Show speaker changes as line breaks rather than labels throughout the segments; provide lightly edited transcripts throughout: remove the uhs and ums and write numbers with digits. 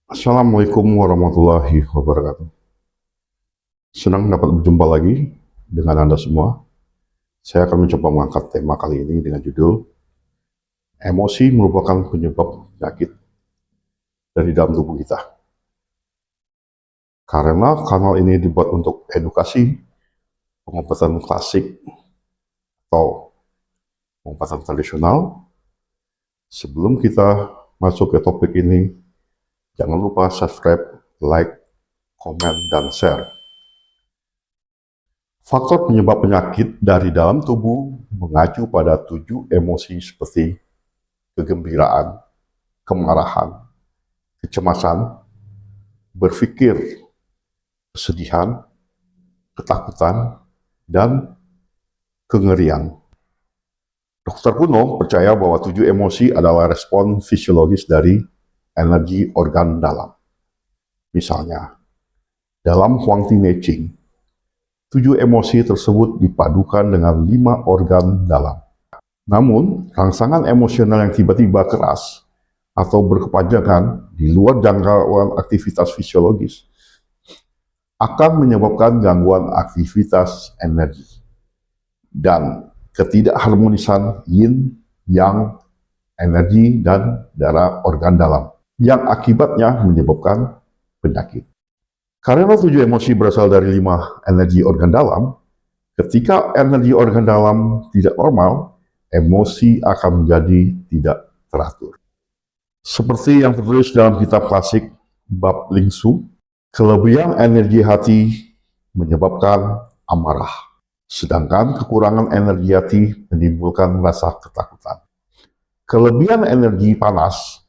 Assalamualaikum warahmatullahi wabarakatuh. Senang dapat berjumpa lagi dengan Anda semua. Saya akan mencoba mengangkat tema kali ini dengan judul emosi merupakan penyebab penyakit dari dalam tubuh kita. Karena kanal ini dibuat untuk edukasi, pengobatan klasik atau pengobatan tradisional. Sebelum kita masuk ke topik ini, jangan lupa subscribe, like, komen, dan share. Faktor penyebab penyakit dari dalam tubuh mengacu pada 7 emosi seperti kegembiraan, kemarahan, kecemasan, berpikir, kesedihan, ketakutan, dan kengerian. Dokter kuno percaya bahwa 7 emosi adalah respon fisiologis dari energi organ dalam. Misalnya, dalam Huangti Neqing, 7 emosi tersebut dipadukan dengan 5 organ dalam. Namun, rangsangan emosional yang tiba-tiba keras atau berkepanjangan di luar jangkauan aktivitas fisiologis akan menyebabkan gangguan aktivitas energi dan ketidakharmonisan yin, yang, energi, dan darah organ dalam, yang akibatnya menyebabkan penyakit. Karena 7 emosi berasal dari 5 energi organ dalam, ketika energi organ dalam tidak normal, emosi akan menjadi tidak teratur. Seperti yang tertulis dalam kitab klasik bab Lingsu, kelebihan energi hati menyebabkan amarah, sedangkan kekurangan energi hati menimbulkan rasa ketakutan. Kelebihan energi panas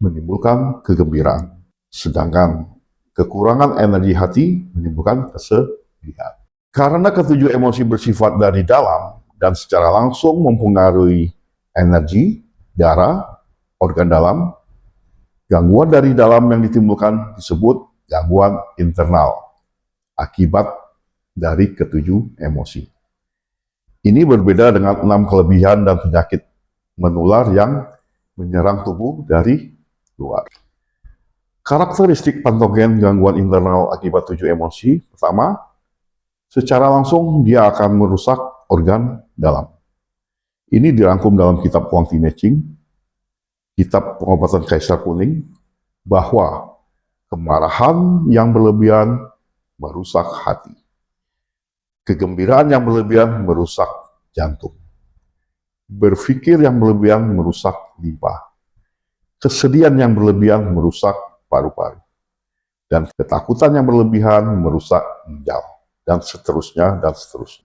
menimbulkan kegembiraan, sedangkan kekurangan energi hati menimbulkan kesedihan. Karena ketujuh emosi bersifat dari dalam dan secara langsung mempengaruhi energi, darah, organ dalam, gangguan dari dalam yang ditimbulkan disebut gangguan internal akibat dari ketujuh emosi. Ini berbeda dengan 6 kelebihan dan penyakit menular yang menyerang tubuh dari luar. Karakteristik patogen gangguan internal akibat 7 emosi, pertama, secara langsung dia akan merusak organ dalam. Ini dirangkum dalam kitab Huangti Neqing, kitab pengobatan Kaisar Kuning, bahwa kemarahan yang berlebihan merusak hati. Kegembiraan yang berlebihan merusak jantung. Berpikir yang berlebihan merusak limpa. Kesedihan yang berlebihan merusak paru-paru. Dan ketakutan yang berlebihan merusak ginjal. Dan seterusnya, dan seterusnya.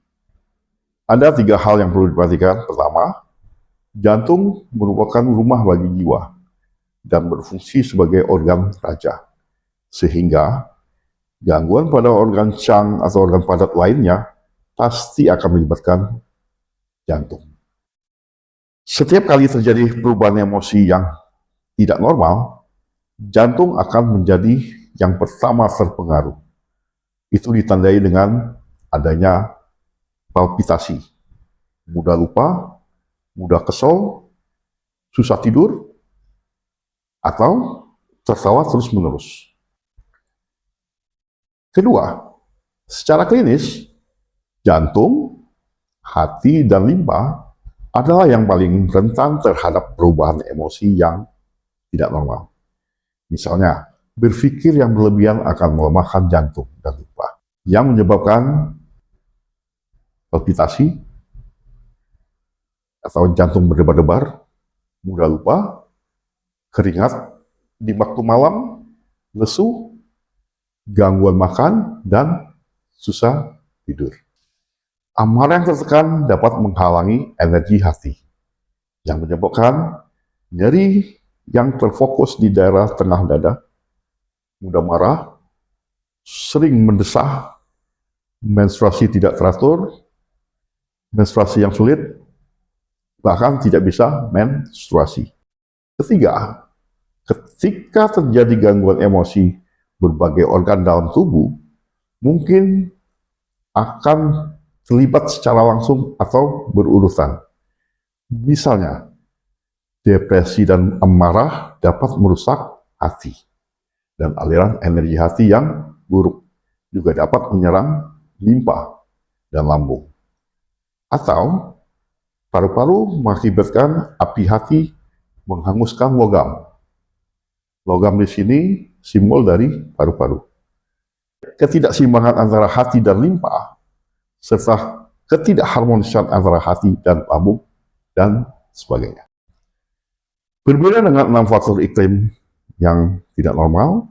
Ada 3 hal yang perlu diperhatikan. Pertama, jantung merupakan rumah bagi jiwa dan berfungsi sebagai organ raja. Sehingga gangguan pada organ Chang atau organ padat lainnya pasti akan melibatkan jantung. Setiap kali terjadi perubahan emosi yang tidak normal, jantung akan menjadi yang pertama terpengaruh. Itu ditandai dengan adanya palpitasi, mudah lupa, mudah kesel, susah tidur, atau tertawa terus-menerus. Kedua, secara klinis, jantung, hati, dan limpa adalah yang paling rentan terhadap perubahan emosi yang tidak normal. Misalnya, berpikir yang berlebihan akan melemahkan jantung dan limpa, yang menyebabkan palpitasi atau jantung berdebar-debar, mudah lupa, keringat di waktu malam, lesu, gangguan makan, dan susah tidur. Amarah yang tertekan dapat menghalangi energi hati, yang menyebabkan nyeri yang terfokus di daerah tengah dada, mudah marah, sering mendesah, menstruasi tidak teratur, menstruasi yang sulit, bahkan tidak bisa menstruasi. Ketiga, ketika terjadi gangguan emosi berbagai organ dalam tubuh, mungkin akan terlibat secara langsung atau berurutan. Misalnya, depresi dan amarah dapat merusak hati. dan aliran energi hati yang buruk juga dapat menyerang limpa dan lambung. Atau paru-paru mengakibatkan api hati menghanguskan logam. Logam di sini simbol dari paru-paru. Ketidakseimbangan antara hati dan limpa, serta ketidakharmonisan antara hati dan lambung, dan sebagainya. Berbeda dengan 6 faktor iklim yang tidak normal,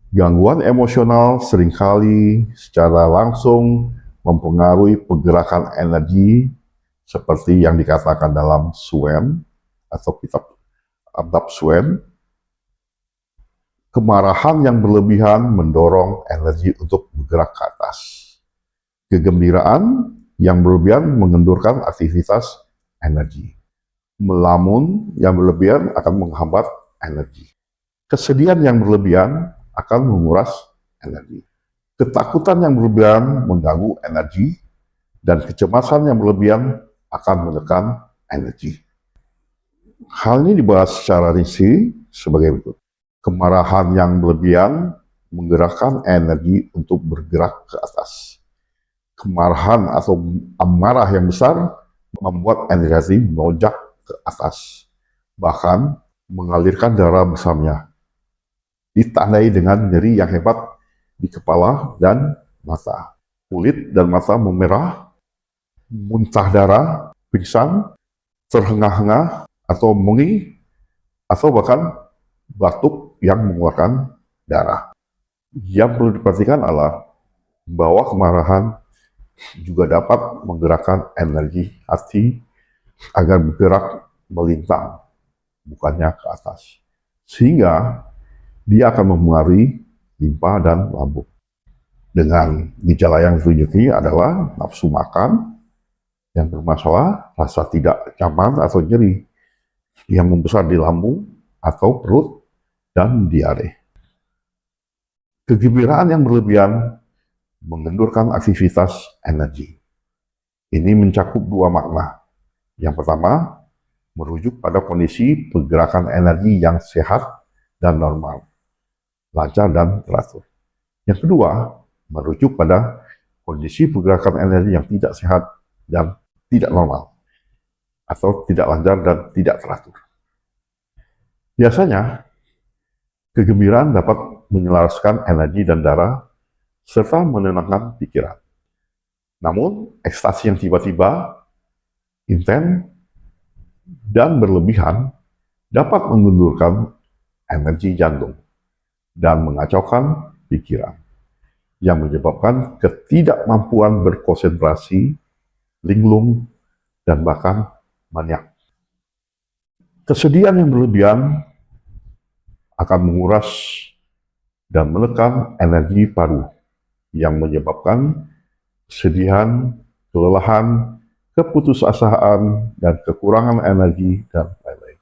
gangguan emosional seringkali secara langsung mempengaruhi pergerakan energi seperti yang dikatakan dalam Swen atau kitab Adab Swen. Kemarahan yang berlebihan mendorong energi untuk bergerak ke atas. Kegembiraan yang berlebihan mengendurkan aktivitas energi. Melamun yang berlebihan akan menghambat energi. Kesedihan yang berlebihan akan menguras energi. Ketakutan yang berlebihan mengganggu energi, dan kecemasan yang berlebihan akan menekan energi. Hal ini dibahas secara rinci sebagai berikut. Kemarahan yang berlebihan menggerakkan energi untuk bergerak ke atas. Kemarahan atau amarah yang besar membuat energi melonjak ke atas, bahkan mengalirkan darah besarnya. Ditandai dengan nyeri yang hebat di kepala dan mata. Kulit dan mata memerah, muntah darah, pingsan, terhengah-hengah atau mengi, atau bahkan batuk yang mengeluarkan darah. Yang perlu diperhatikan adalah bahwa kemarahan juga dapat menggerakkan energi hati agar bergerak melintang, bukannya ke atas. Sehingga dia akan mempengaruhi limpa dan lambung. Dengan gejala yang ditunjuki adalah nafsu makan yang bermasalah, rasa tidak nyaman atau nyeri yang membesar di lambung atau perut, dan diare. Kegembiraan yang berlebihan mengendurkan aktivitas energi. Ini mencakup dua makna. Yang pertama, merujuk pada kondisi pergerakan energi yang sehat dan normal, lancar dan teratur. Yang kedua, merujuk pada kondisi pergerakan energi yang tidak sehat dan tidak normal, atau tidak lancar dan tidak teratur. Biasanya, kegembiraan dapat menyelaraskan energi dan darah, serta menenangkan pikiran. Namun, ekstasi yang tiba-tiba, intens, dan berlebihan dapat menundurkan energi jantung dan mengacaukan pikiran, yang menyebabkan ketidakmampuan berkonsentrasi, linglung, dan bahkan maniak. Kesedihan yang berlebihan akan menguras dan menekan energi paru, yang menyebabkan kesedihan, kelelahan, keputusasaan, dan kekurangan energi, dan lain-lain.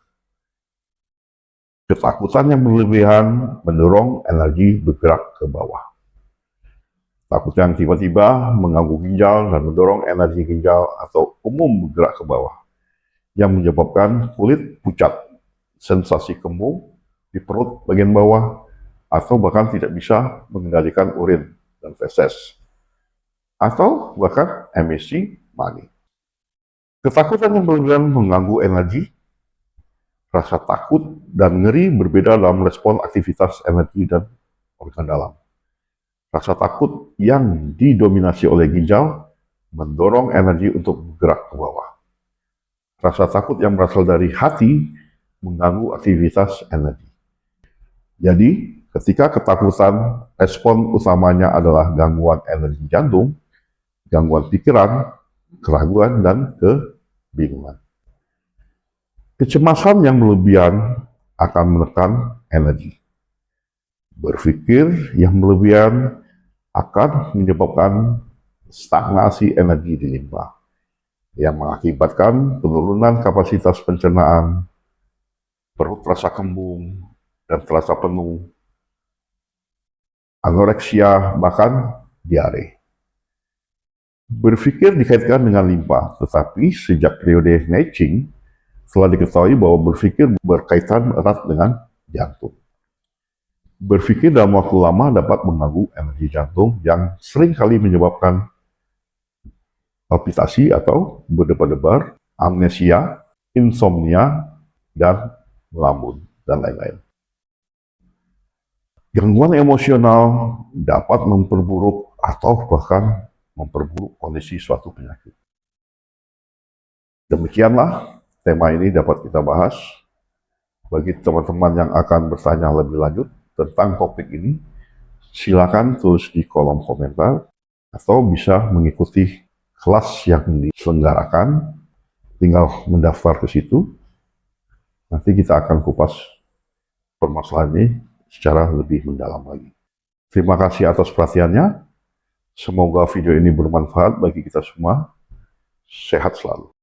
Ketakutan yang berlebihan mendorong energi bergerak ke bawah. Takut yang tiba-tiba mengganggu ginjal dan mendorong energi ginjal atau umum bergerak ke bawah, yang menyebabkan kulit pucat, sensasi kembung di perut bagian bawah, atau bahkan tidak bisa mengendalikan urin dan feses, atau bahkan emisi mani. Ketakutan yang berlebihan mengganggu energi. Rasa takut dan ngeri berbeda dalam respon aktivitas energi dan organ dalam. Rasa takut yang didominasi oleh ginjal mendorong energi untuk bergerak ke bawah. Rasa takut yang berasal dari hati mengganggu aktivitas energi. Jadi, ketika ketakutan, respon utamanya adalah gangguan energi jantung, gangguan pikiran, keraguan, dan kebingungan. Kecemasan yang berlebihan akan menekan energi. Berpikir yang berlebihan akan menyebabkan stagnasi energi di limpa, yang mengakibatkan penurunan kapasitas pencernaan, perut terasa kembung dan terasa penuh, anoreksia, bahkan diare. Berpikir dikaitkan dengan limpa, tetapi sejak periode Neijing telah diketahui bahwa berpikir berkaitan erat dengan jantung. Berpikir dalam waktu lama dapat mengganggu energi jantung yang sering kali menyebabkan palpitasi atau berdebar-debar, amnesia, insomnia, dan melamun, dan lain-lain. Gangguan emosional dapat memperburuk atau bahkan memperburuk kondisi suatu penyakit. Demikianlah tema ini dapat kita bahas. Bagi teman-teman yang akan bertanya lebih lanjut tentang topik ini, silakan tulis di kolom komentar atau bisa mengikuti kelas yang diselenggarakan. Tinggal mendaftar ke situ. Nanti kita akan kupas permasalahan ini secara lebih mendalam lagi. Terima kasih atas perhatiannya. Semoga video ini bermanfaat bagi kita semua. Sehat selalu.